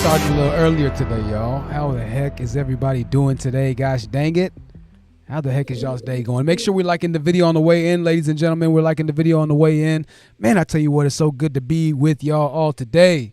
started a little earlier today, y'all. How the heck is everybody doing today? Gosh dang it. How the heck is y'all's day going? Make sure we're liking the video on the way in, ladies and gentlemen. We're liking the video on the way in. Man, I tell you what, it's so good to be with y'all all today.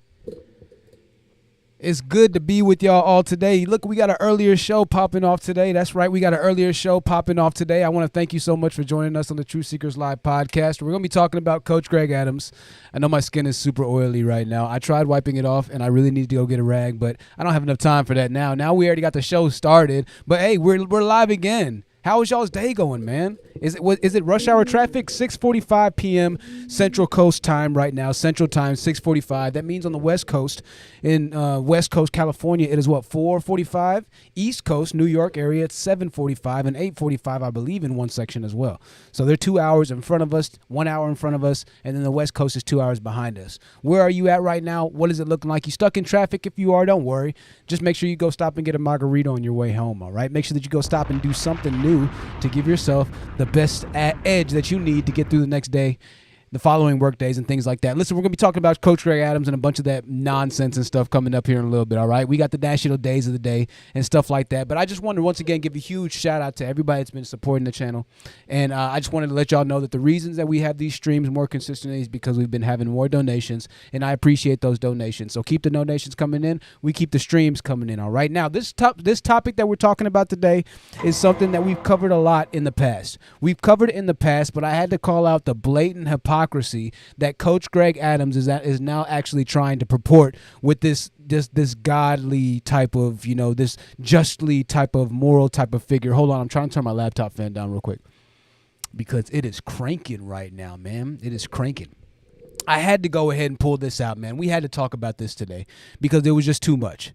It's good to be with y'all all today. Look, we got an earlier show popping off today. That's right. We got an earlier show popping off today. I want to thank you so much for joining us on the Truth Seekers Live podcast. We're going to be talking about Coach Greg Adams. I know my skin is super oily right now. I tried wiping it off, and I really need to go get a rag, but I don't have enough time for that now. Now we already got the show started, but hey, we're live again. How is y'all's day going, man? Is it rush hour traffic? 6:45 p.m. Central Coast time right now. Central time, 6:45. That means on the West Coast, in West Coast, California, it is what, 4:45? East Coast, New York area, it's 7:45 and 8:45, I believe, in one section as well. So they're 2 hours in front of us, 1 hour in front of us, and then the West Coast is 2 hours behind us. Where are you at right now? What is it looking like? You stuck in traffic? If you are, don't worry. Just make sure you go stop and get a margarita on your way home, all right? Make sure that you go stop and do something new to give yourself the best edge that you need to get through the next day, the following work days, and things like that. Listen, we're going to be talking about Coach Greg Adams and a bunch of that nonsense and stuff coming up here in a little bit, all right? We got the national days of the day and stuff like that. But I just wanted to once again give a huge shout out to everybody that's been supporting the channel. And I just wanted to let y'all know that the reasons that we have these streams more consistently is because we've been having more donations, and I appreciate those donations. So keep the donations coming in. We keep the streams coming in, all right? Now, this topic that we're talking about today is something that we've covered a lot in the past. We've covered it in the past, but I had to call out the blatant hypocrisy that Coach Greg Adams is now actually trying to purport with this godly type of, this justly type of moral type of figure. Hold on, I'm trying to turn my laptop fan down real quick because it is cranking right now, man. It is cranking. I had to go ahead and pull this out, man. We had to talk about this today because it was just too much.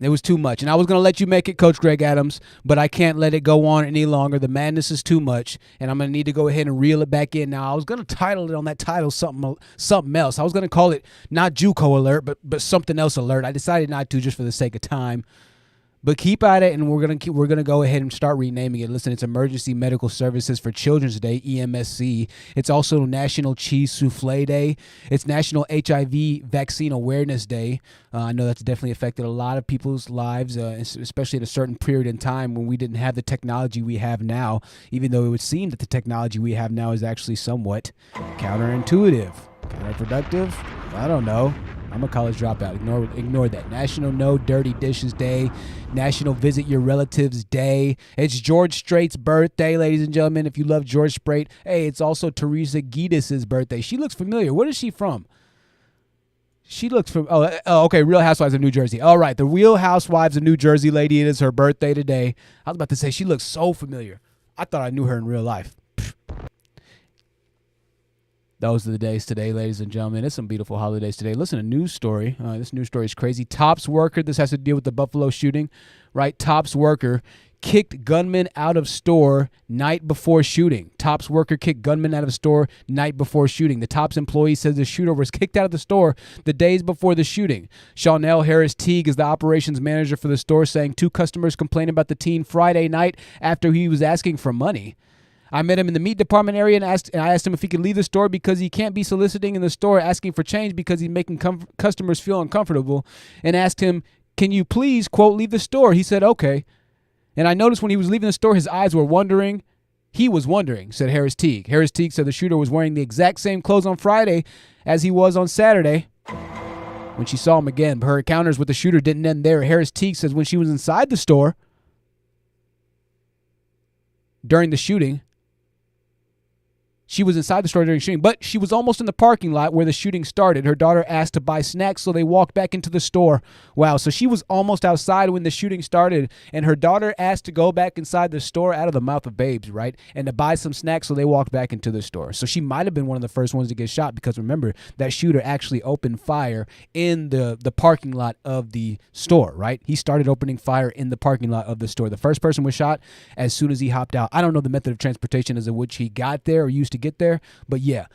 It was too much. And I was going to let you make it, Coach Greg Adams, but I can't let it go on any longer. The madness is too much, and I'm going to need to go ahead and reel it back in. Now, I was going to title it on that title something else. I was going to call it not JUCO alert, but something else alert. I decided not to just for the sake of time. But keep at it, and we're gonna go ahead and start renaming it. Listen, it's Emergency Medical Services for Children's Day, EMSC. It's also National Cheese Souffle Day. It's National HIV Vaccine Awareness Day. I know that's definitely affected a lot of people's lives, especially at a certain period in time when we didn't have the technology we have now, even though it would seem that the technology we have now is actually somewhat counterintuitive. Counterproductive? I don't know. I'm a college dropout. Ignore that. National No Dirty Dishes Day. National Visit Your Relatives Day. It's George Strait's birthday, ladies and gentlemen. If you love George Strait. Hey, it's also Teresa Giedis' birthday. She looks familiar. Where is she from? She looks from, okay, Real Housewives of New Jersey. All right, the Real Housewives of New Jersey lady. It is her birthday today. I was about to say, she looks so familiar. I thought I knew her in real life. Those are the days today, ladies and gentlemen. It's some beautiful holidays today. Listen, a news story. This news story is crazy. Tops worker, this has to deal with the Buffalo shooting, right? Tops worker kicked gunman out of store night before shooting. Tops worker kicked gunman out of store night before shooting. The Tops employee says the shooter was kicked out of the store the days before the shooting. Shawnell Harris Teague is the operations manager for the store, saying 2 customers complained about the teen Friday night after he was asking for money. I met him in the meat department area and I asked him if he could leave the store because he can't be soliciting in the store asking for change because he's making customers feel uncomfortable, and asked him, can you please, quote, leave the store? He said, okay. And I noticed when he was leaving the store, his eyes were wondering. He was wondering, said Harris Teague. Harris Teague said the shooter was wearing the exact same clothes on Friday as he was on Saturday when she saw him again. But her encounters with the shooter didn't end there. Harris Teague says when she was inside the store during the shooting, she was inside the store during shooting, but she was almost in the parking lot where the shooting started. Her daughter asked to buy snacks, so they walked back into the store. Wow, so she was almost outside when the shooting started, and her daughter asked to go back inside the store out of the mouth of babes, right, and to buy some snacks, so they walked back into the store. So she might have been one of the first ones to get shot because, remember, that shooter actually opened fire in the parking lot of the store, right? He started opening fire in the parking lot of the store. The first person was shot as soon as he hopped out. I don't know the method of transportation as of which he got there or used to get there, but yeah,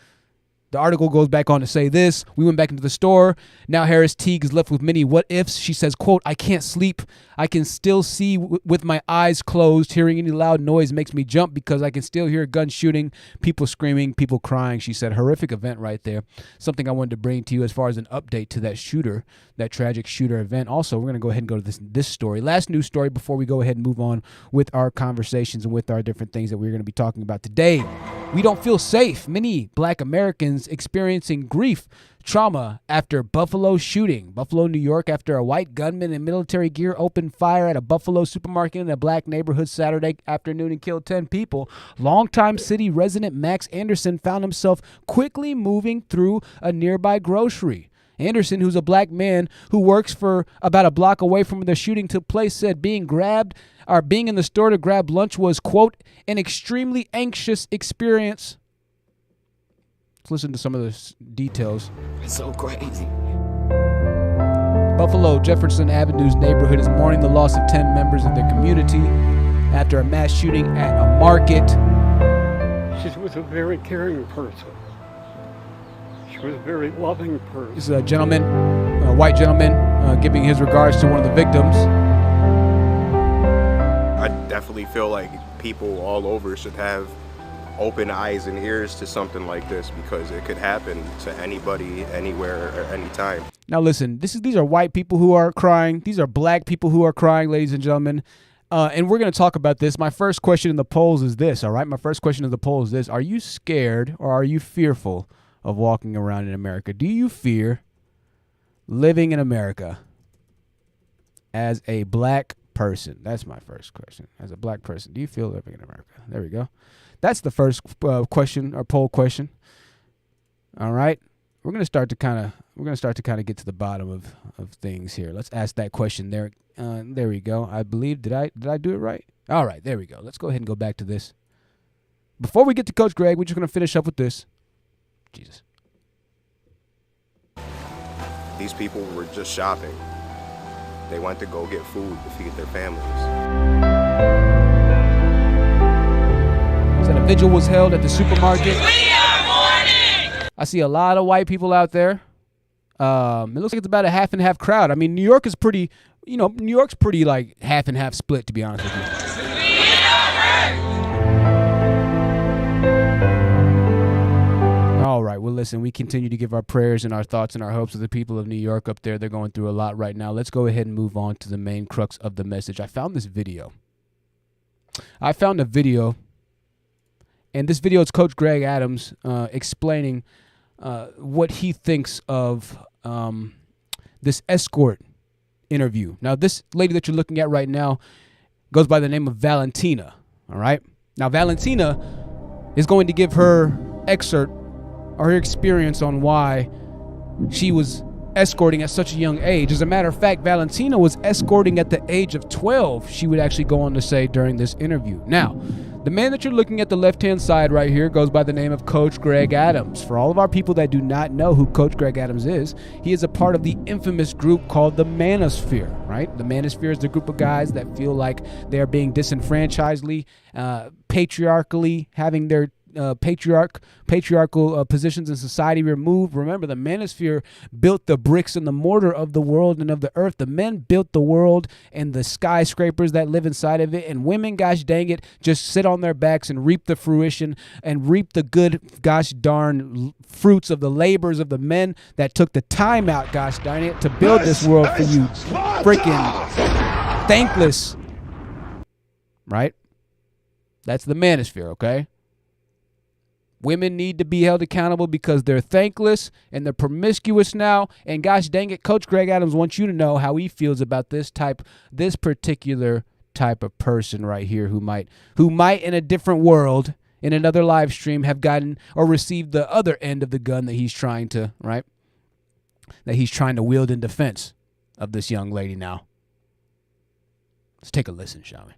The article goes back on to say this. We went back into the store. Now Harris Teague is left with many what ifs. She says, quote, I can't sleep. I can still see with my eyes closed. Hearing any loud noise makes me jump because I can still hear gun shooting, people screaming, people crying. She said, horrific event right there. Something I wanted to bring to you as far as an update to that shooter, that tragic shooter event. Also, we're going to go ahead and go to this story. Last news story before we go ahead and move on with our conversations and with our different things that we're going to be talking about today. We don't feel safe. Many black Americans experiencing grief, trauma after Buffalo shooting. Buffalo, New York, after a white gunman in military gear opened fire at a Buffalo supermarket in a black neighborhood Saturday afternoon and killed 10 people. Longtime city resident Max Anderson found himself quickly moving through a nearby grocery. Anderson, who's a black man who works for about a block away from where the shooting took place, said being in the store to grab lunch was, quote, an extremely anxious experience. Let's listen to some of the details. It's so crazy. Buffalo Jefferson Avenue's neighborhood is mourning the loss of 10 members of their community after a mass shooting at a market. She was a very caring person. She was a very loving person. This is a gentleman, a white gentleman, giving his regards to one of the victims. I definitely feel like people all over should have open eyes and ears to something like this because it could happen to anybody, anywhere, or anytime. Now listen, these are white people who are crying. These are black people who are crying, ladies and gentlemen. And we're going to talk about this. My first question in the polls is this, all right? My first question in the poll is this. Are you scared or are you fearful of walking around in America? Do you fear living in America as a black person? That's my first question. As a black person, do you feel living in America? There we go. That's the first question or poll question. All right. We're going to start to kind of get to the bottom of things here. Let's ask that question there. There we go. I believe, did I do it right? All right, there we go. Let's go ahead and go back to this. Before we get to Coach Greg, we're just going to finish up with this. Jesus. These people were just shopping. They went to go get food to feed their families. So the vigil was held at the supermarket. We are mourning! I see a lot of white people out there. It looks like it's about a half and half crowd. I mean, New York is pretty, New York's pretty like half and half split, to be honest with you. All right, well, listen, we continue to give our prayers and our thoughts and our hopes of the people of New York up there. They're going through a lot right now. Let's go ahead and move on to the main crux of the message. I found this video. And this video is Coach Greg Adams explaining what he thinks of this escort interview. Now, this lady that you're looking at right now goes by the name of Valentina, all right? Now, Valentina is going to give her excerpt or her experience on why she was escorting at such a young age. As a matter of fact, Valentina was escorting at the age of 12, she would actually go on to say during this interview. Now, the man that you're looking at the left-hand side right here goes by the name of Coach Greg Adams. For all of our people that do not know who Coach Greg Adams is, he is a part of the infamous group called the Manosphere, right? The Manosphere is the group of guys that feel like they are being disenfranchised, patriarchally, having their patriarchal positions in society removed. Remember, the manosphere built the bricks and the mortar of the world and of the earth. The men built the world and the skyscrapers that live inside of it. And women, gosh dang it, just sit on their backs and reap the fruition and reap the good, gosh darn, fruits of the labors of the men that took the time out, gosh darn it, to build this world for you freaking thankless. Right? That's the manosphere, okay? Women need to be held accountable because they're thankless and they're promiscuous now. And gosh dang it, Coach Greg Adams wants you to know how he feels about this particular type of person right here who might in a different world, in another live stream, have gotten or received the other end of the gun that he's trying to, right? That he's trying to wield in defense of this young lady now. Let's take a listen, shall we?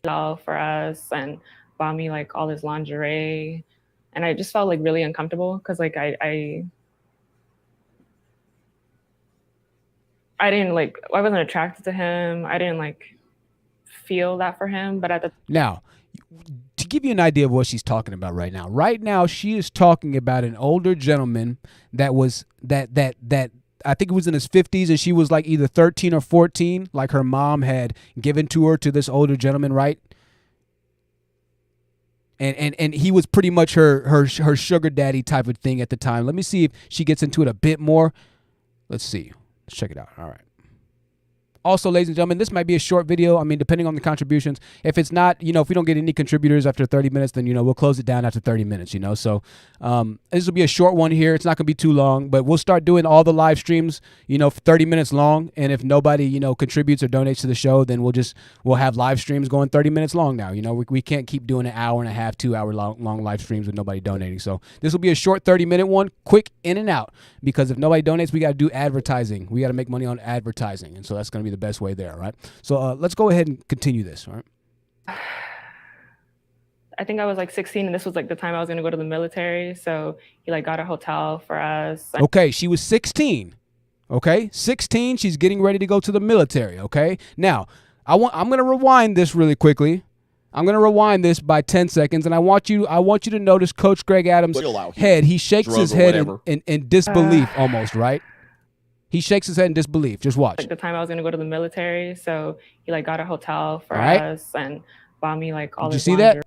All for us and bought me like all this lingerie. And I just felt like really uncomfortable because like I didn't like, I wasn't attracted to him. I didn't like feel that for him. But at the now, give you an idea of what she's talking about right now. Right now, she is talking about an older gentleman that was that I think it was in his 50s, and she was like either 13 or 14, like her mom had given to her to this older gentleman, right? And he was pretty much her sugar daddy type of thing at the time. Let me see if she gets into it a bit more. Let's see. Let's check it out. All right. Also, ladies and gentlemen, this might be a short video. I mean, depending on the contributions. If it's not, if we don't get any contributors after 30 minutes, then, we'll close it down after 30 minutes, So this will be a short one here. It's not going to be too long, but we'll start doing all the live streams, for 30 minutes long. And if nobody, contributes or donates to the show, then we'll have live streams going 30 minutes long now. We can't keep doing an hour and a half, 2 hour long live streams with nobody donating. So this will be a short 30-minute one, quick in and out, because if nobody donates, we got to do advertising. We got to make money on advertising. And so that's going to be the best way there, right? So let's go ahead and continue this, all right? I think I was like 16, and this was like the time I was going to go to the military. So he like got a hotel for us. Okay, she was 16. Okay, 16. She's getting ready to go to the military. Okay, now I'm going to rewind this really quickly. I'm going to rewind this by 10 seconds, and I want you to notice Coach Greg Adams' head. He shakes his head in disbelief almost, right? He shakes his head in disbelief. Just watch. Like the time I was going to go to the military, so he like got a hotel for us and bought me like all this. Did you see that?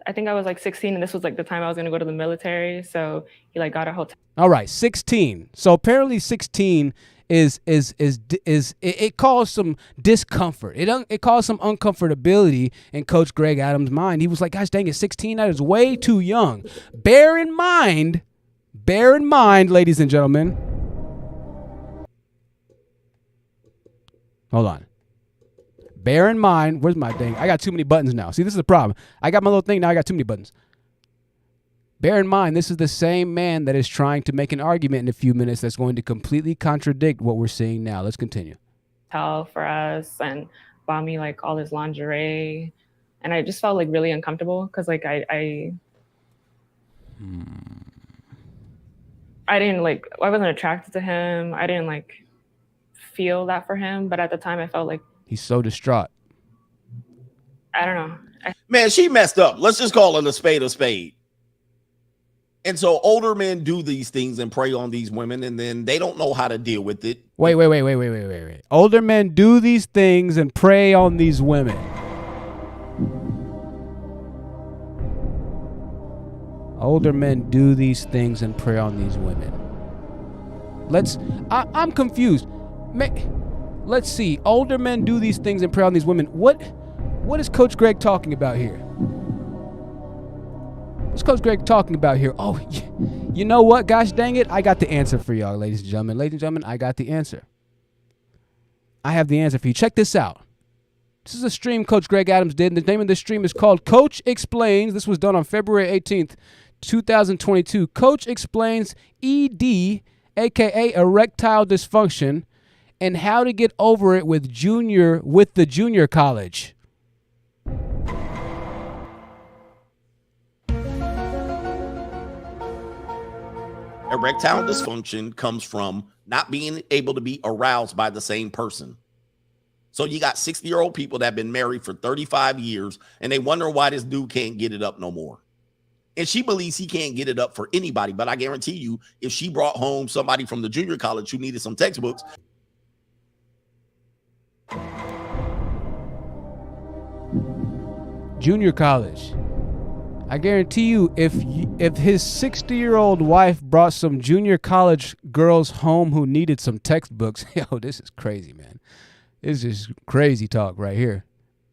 I think I was like 16, and this was like the time I was going to go to the military, so he like got a hotel. All right, 16. So apparently 16 is it caused some discomfort. It caused some uncomfortability in Coach Greg Adams' mind. He was like, gosh dang it, 16, that is way too young. Bear in mind, ladies and gentlemen. Hold on. Bear in mind, where's my thing? I got too many buttons now. See, this is the problem. I got my little thing, now I got too many buttons. Bear in mind, this is the same man that is trying to make an argument in a few minutes that's going to completely contradict what we're seeing now. Let's continue. Hotel for us and bought me like all this lingerie. And I just felt like really uncomfortable because like I wasn't attracted to him. I didn't like feel that for him, but at the time I felt like he's so distraught. I don't know. Man, she messed up. Let's just call it a spade a spade. And so older men do these things and prey on these women, and then they don't know how to deal with it. Wait. Older men do these things and prey on these women. Older men do these things and prey on these women. I'm confused. Let's see. Older men do these things and prey on these women. What is Coach Greg talking about here? What's Coach Greg talking about here? Oh, you know what? Gosh dang it. I got the answer for y'all, ladies and gentlemen. Ladies and gentlemen, I got the answer. I have the answer for you. Check this out. This is a stream Coach Greg Adams did, and the name of this stream is called Coach Explains. This was done on February 18th, 2022. Coach Explains ED, a.k.a. erectile dysfunction, and how to get over it with the junior college. Erectile dysfunction comes from not being able to be aroused by the same person. So you got 60-year-old people that have been married for 35 years, and they wonder why this dude can't get it up no more. And she believes he can't get it up for anybody. But I guarantee you, if she brought home somebody from the junior college who needed some textbooks. Junior college. I guarantee you, if his 60-year-old wife brought some junior college girls home who needed some textbooks, yo, this is crazy, man. This is crazy talk right here.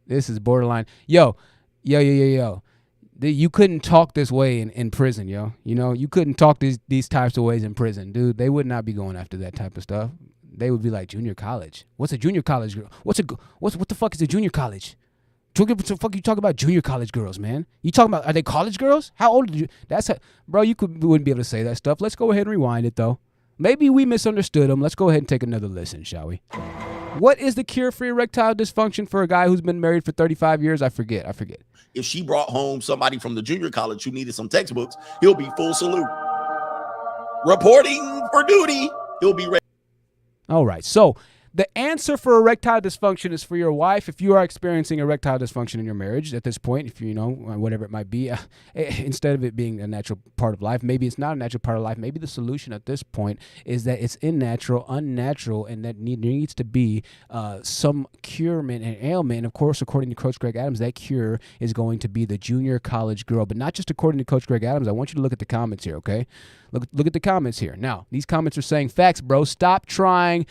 This is borderline. Yo. You couldn't talk this way in prison, yo. You couldn't talk these types of ways in prison, dude. They would not be going after that type of stuff. They would be like, junior college. What's a junior college girl? What the fuck is a junior college? What the fuck you talking about junior college girls, man? You talking about, are they college girls? How old are you? Bro, wouldn't be able to say that stuff. Let's go ahead and rewind it, though. Maybe we misunderstood him. Let's go ahead and take another listen, shall we? What is the cure for erectile dysfunction for a guy who's been married for 35 years? I forget. If she brought home somebody from the junior college who needed some textbooks, he'll be full salute. Reporting for duty, he'll be ready. All right, so The answer for erectile dysfunction is for your wife. If you are experiencing erectile dysfunction in your marriage at this point, if you know, whatever it might be, instead of it being a natural part of life, maybe it's not a natural part of life. Maybe the solution at this point is that it's unnatural, and that there needs to be some curement and ailment. And of course, according to Coach Greg Adams, that cure is going to be the junior college girl. But not just according to Coach Greg Adams. I want you to look at the comments here, okay? Look at the comments here. Now, these comments are saying, facts, bro. Stop trying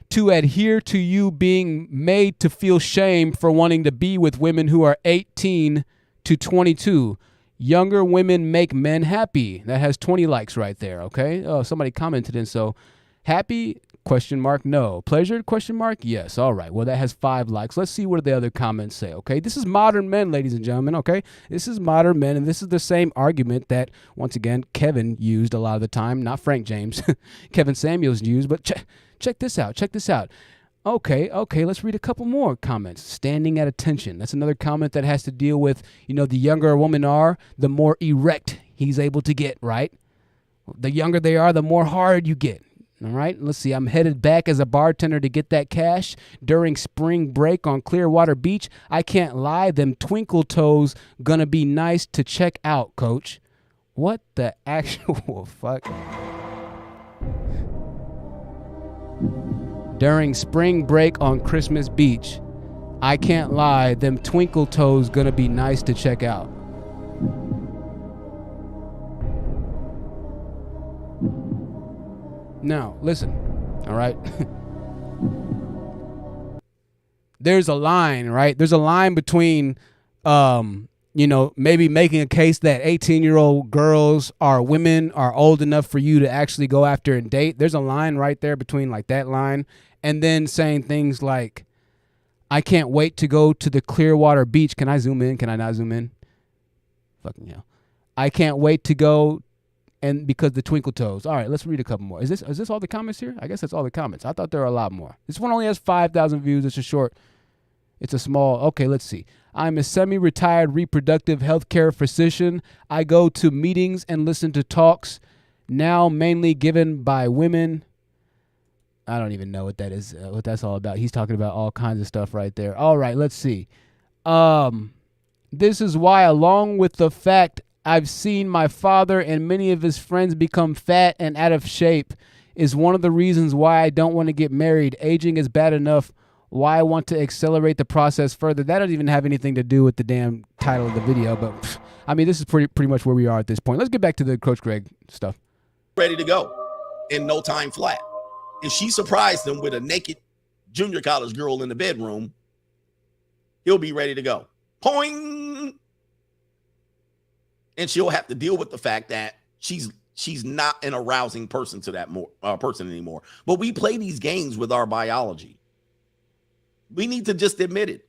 to adhere to you being made to feel shame for wanting to be with women who are 18 to 22. Younger women make men happy. That has 20 likes right there, okay? Oh, somebody commented in, so happy, question mark, no. Pleasure, question mark, yes. All right, well, that has 5 likes. Let's see what the other comments say, okay? This is modern men, ladies and gentlemen, okay? This is modern men, and this is the same argument that, once again, Kevin used a lot of the time, not Frank James. Kevin Samuels used, but check this out. Check this out. Okay, let's read a couple more comments. Standing at attention. That's another comment that has to deal with, you know, the younger a woman are, the more erect he's able to get, right? The younger they are, the more hard you get. All right, let's see. I'm headed back as a bartender to get that cash during spring break on Clearwater Beach. I can't lie, them twinkle toes gonna be nice to check out, coach. What the actual fuck? During spring break on Christmas Beach. I can't lie, them twinkle toes gonna be nice to check out. Now, listen, all right? There's a line, right? There's a line between, you know, maybe making a case that 18-year-old girls are women are old enough for you to actually go after and date. There's a line right there between like that line and then saying things like, I can't wait to go to the Clearwater Beach. Can I zoom in? Can I not zoom in? Fucking hell. I can't wait to go and because the twinkle toes. All right, let's read a couple more. Is this all the comments here? I guess that's all the comments. I thought there were a lot more. This one only has 5,000 views. It's a small, okay, let's see. I'm a semi-retired reproductive healthcare physician. I go to meetings and listen to talks, now mainly given by women. I don't even know what that is, what that's all about. He's talking about all kinds of stuff right there. All right, let's see. This is why, along with the fact I've seen my father and many of his friends become fat and out of shape, is one of the reasons why I don't want to get married. Aging is bad enough. Why I want to accelerate the process further. That doesn't even have anything to do with the damn title of the video, but I mean, this is pretty much where we are at this point. Let's get back to the Coach Greg stuff. Ready to go in no time flat. If she surprised him with a naked junior college girl in the bedroom, he'll be ready to go. Poing! And she'll have to deal with the fact that she's not an arousing person to that person anymore. But we play these games with our biology. We need to just admit it.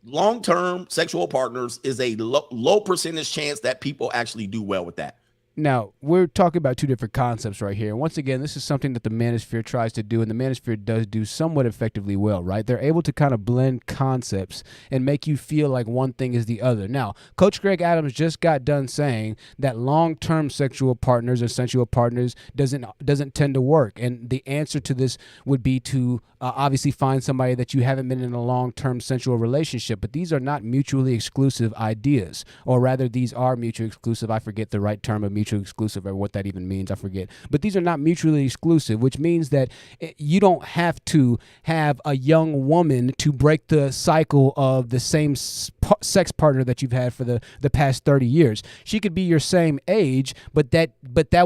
Long-term sexual partners is a low percentage chance that people actually do well with that. Now, we're talking about two different concepts right here. And once again, this is something that the manosphere tries to do, and the manosphere does do somewhat effectively well, right? They're able to kind of blend concepts and make you feel like one thing is the other. Now, Coach Greg Adams just got done saying that long-term sexual partners or sensual partners doesn't tend to work. And the answer to this would be to obviously find somebody that you haven't been in a long-term sensual relationship. But these are not mutually exclusive ideas, or rather, these are mutually exclusive. I forget the right term of mutually exclusive or what that even means. I forget. But these are not mutually exclusive, which means that you don't have to have a young woman to break the cycle of the same sex partner that you've had for the past 30 years. She could be your same age, but that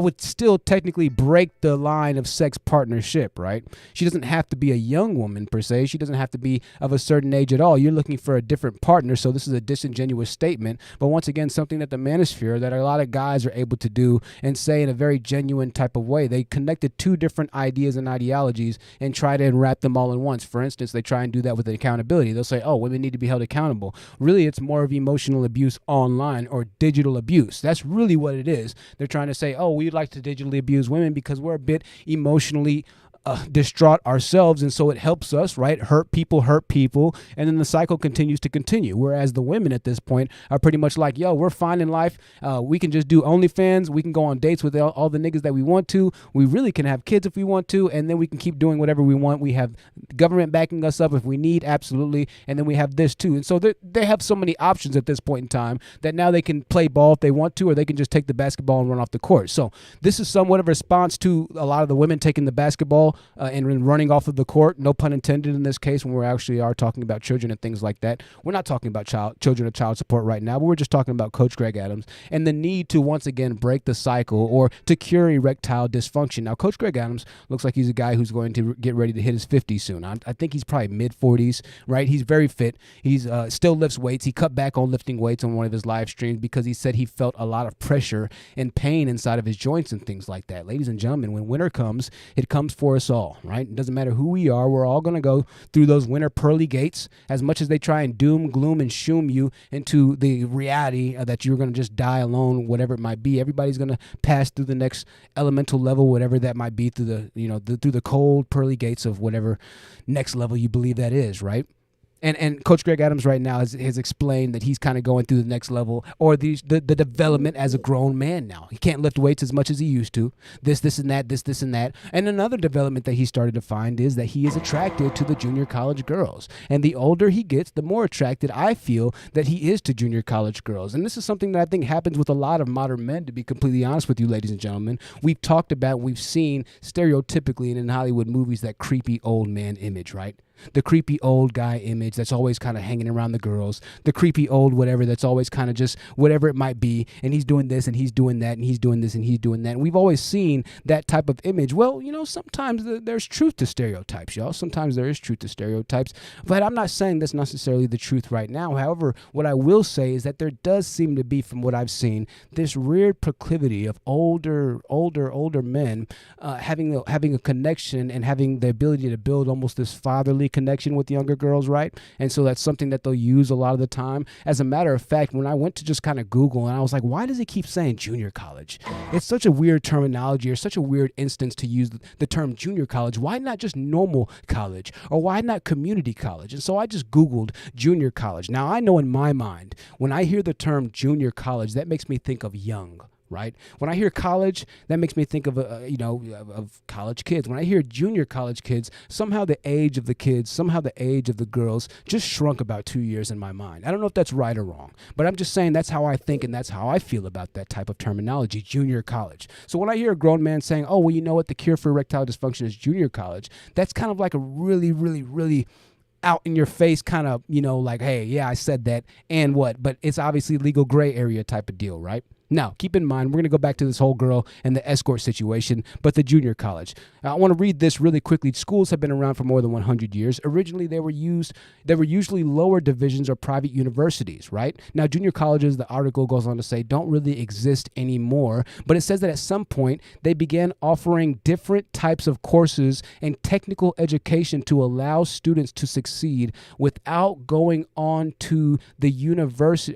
would still technically break the line of sex partnership, right? She doesn't have to be a young woman per se. She doesn't have to be of a certain age at all. You're looking for a different partner, so this is a disingenuous statement. But once again, something that the manosphere, that a lot of guys are able to do and say in a very genuine type of way. They connected two different ideas and ideologies and try to wrap them all in once. For instance, they try and do that with accountability. They'll say, oh, women need to be held accountable. Really, it's more of emotional abuse online or digital abuse. That's really what it is. They're trying to say, oh, we'd like to digitally abuse women because we're a bit emotionally distraught ourselves, and so it helps us, right? Hurt people, and then the cycle continues to continue. Whereas the women at this point are pretty much like, yo, we're fine in life. We can just do OnlyFans. We can go on dates with all the niggas that we want to. We really can have kids if we want to, and then we can keep doing whatever we want. We have government backing us up if we need, absolutely, and then we have this too. And so they have so many options at this point in time that now they can play ball if they want to, or they can just take the basketball and run off the court. So this is somewhat of a response to a lot of the women taking the basketball and running off of the court, no pun intended in this case, when we actually are talking about children and things like that. We're not talking about children of child support right now, but we're just talking about Coach Greg Adams and the need to once again break the cycle or to cure erectile dysfunction. Now, Coach Greg Adams looks like he's a guy who's going to get ready to hit his 50s soon. I think he's probably mid-40s, right? He's very fit. He's still lifts weights. He cut back on lifting weights on one of his live streams because he said he felt a lot of pressure and pain inside of his joints and things like that. Ladies and gentlemen, when winter comes, it comes for us all, right? It doesn't matter who we are. We're all going to go through those winter pearly gates. As much as they try and doom, gloom, and shoom you into the reality that you're going to just die alone, whatever it might be, everybody's going to pass through the next elemental level, whatever that might be, through through the cold pearly gates of whatever next level you believe that is, right? And Coach Greg Adams right now has explained that he's kind of going through the next level, or the development as a grown man now. He can't lift weights as much as he used to. This, and that. And another development that he started to find is that he is attracted to the junior college girls. And the older he gets, the more attracted I feel that he is to junior college girls. And this is something that I think happens with a lot of modern men, to be completely honest with you, ladies and gentlemen. We've seen stereotypically in Hollywood movies that creepy old man image, right? The creepy old guy image that's always kind of hanging around the girls, the creepy old whatever that's always kind of just whatever it might be, and he's doing this and he's doing that and he's doing this and he's doing that. And we've always seen that type of image. Well, sometimes there's truth to stereotypes, y'all. Sometimes there is truth to stereotypes, but I'm not saying that's necessarily the truth right now. However, what I will say is that there does seem to be, from what I've seen, this weird proclivity of older men having a connection and having the ability to build almost this fatherly connection with younger girls, right? And so that's something that they'll use a lot of the time. As a matter of fact, when I went to just kind of Google, and I was like, why does he keep saying junior college? It's such a weird terminology, or such a weird instance to use the term junior college. Why not just normal college? Or why not community college? And so I just Googled junior college. Now, I know in my mind, when I hear the term junior college, that makes me think of young, right? When I hear college, that makes me think of of college kids. When I hear junior college kids, somehow the age of the kids, somehow the age of the girls just shrunk about 2 years in my mind. I don't know if that's right or wrong, but I'm just saying that's how I think and that's how I feel about that type of terminology, junior college. So when I hear a grown man saying, oh, well, you know what, the cure for erectile dysfunction is junior college, that's kind of like a really, really, really out in your face kind of, like, hey, yeah, I said that, and what? But it's obviously legal gray area type of deal, right? Now, keep in mind, we're going to go back to this whole girl and the escort situation, but the junior college. I want to read this really quickly. Schools have been around for more than 100 years. Originally, they were usually lower divisions or private universities, right? Now, junior colleges, the article goes on to say, don't really exist anymore, but it says that at some point, they began offering different types of courses and technical education to allow students to succeed without going on to university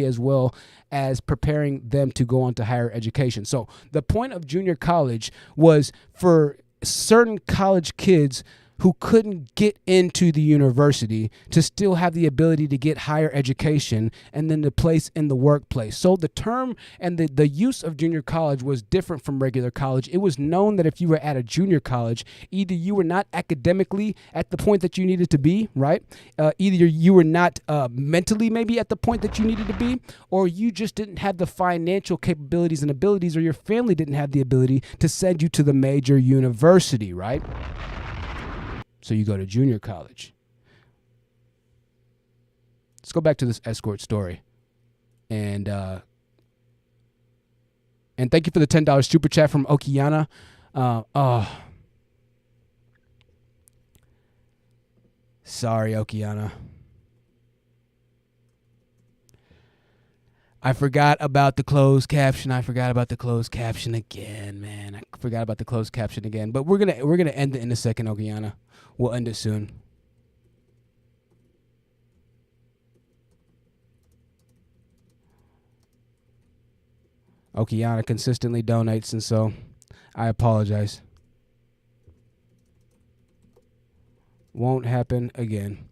as well as preparing them to go on to higher education. So the point of junior college was for certain college kids who couldn't get into the university to still have the ability to get higher education and then the place in the workplace. So the term and the use of junior college was different from regular college. It was known that if you were at a junior college, either you were not academically at the point that you needed to be, right? Either you were not mentally maybe at the point that you needed to be, or you just didn't have the financial capabilities and abilities, or your family didn't have the ability to send you to the major university, right? So you go to junior college. Let's go back to this escort story. And thank you for the $10 super chat from Okiana. Sorry, Okiana. I forgot about the closed caption. Again, man. But we're gonna end it in a second, Okiana. We'll end it soon. Okiana consistently donates, and so I apologize. Won't happen again.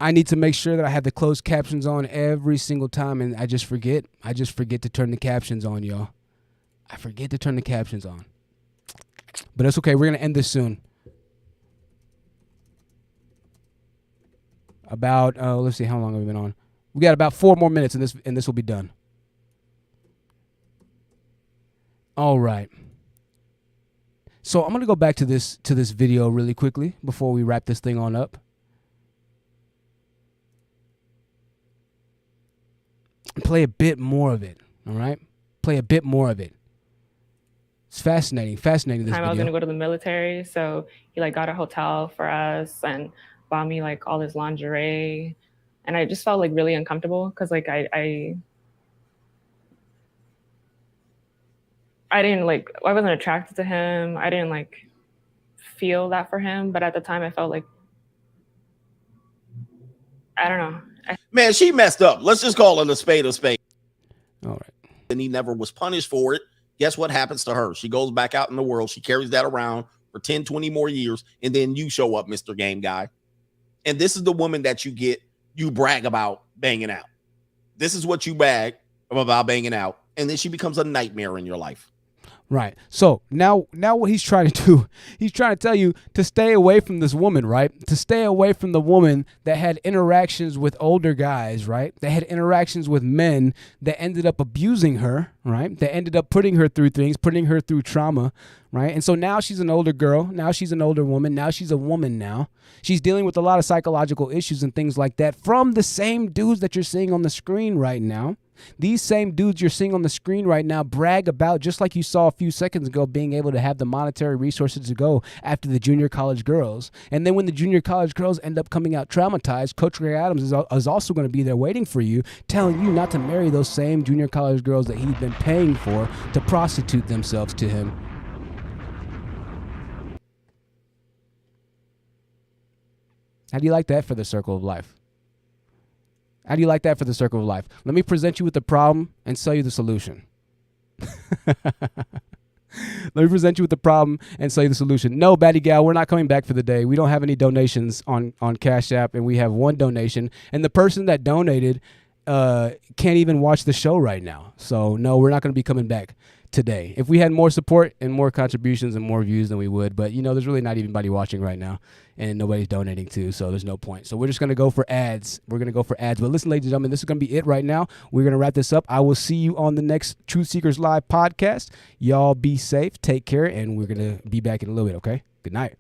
I need to make sure that I have the closed captions on every single time, and I just forget. I just forget to turn the captions on, y'all. I forget to turn the captions on. But it's okay. We're going to end this soon. About, let's see, how long have we been on? We got about 4 more minutes, and this will be done. All right. So I'm going to go back to this video really quickly before we wrap this thing on up. Play a bit more of it, all right? Play a bit more of it. It's fascinating, this video. I was gonna go to the military, so he like got a hotel for us and bought me like all his lingerie, and I just felt like really uncomfortable because like I didn't like, I wasn't attracted to him. I didn't like feel that for him, but at the time I felt like, I don't know. Man, she messed up. Let's just call it a spade a spade. All right. And he never was punished for it. Guess what happens to her? She goes back out in the world. She carries that around for 10, 20 more years. And then you show up, Mr. Game Guy. And this is the woman that you brag about banging out. This is what you brag about banging out. And then she becomes a nightmare in your life. Right. So now what he's trying to do, he's trying to tell you to stay away from this woman, right? To stay away from the woman that had interactions with older guys, right? That had interactions with men that ended up abusing her, right? That ended up putting her through things, putting her through trauma, right? And so now she's an older girl. Now she's an older woman. Now she's a woman now. She's dealing with a lot of psychological issues and things like that from the same dudes that you're seeing on the screen right now. These same dudes you're seeing on the screen right now brag about, just like you saw a few seconds ago, being able to have the monetary resources to go after the junior college girls. And then when the junior college girls end up coming out traumatized, Coach Ray Adams is also going to be there waiting for you, telling you not to marry those same junior college girls that he's been paying for to prostitute themselves to him. How do you like that for the circle of life? How do you like that for the circle of life? Let me present you with the problem and sell you the solution. Let me present you with the problem and sell you the solution. No, Batty Gal, we're not coming back for the day. We don't have any donations on Cash App, and we have one donation. And the person that donated can't even watch the show right now. So, no, we're not going to be coming back today. If we had more support and more contributions and more views, then we would. But, you know, there's really not even anybody watching right now, and nobody's donating too, so there's no point. So we're just going to go for ads. We're going to go for ads. But listen, ladies and gentlemen, this is going to be it right now. We're going to wrap this up. I will see you on the next Truth Seekers Live podcast. Y'all be safe, take care, and we're going to be back in a little bit, okay? Good night.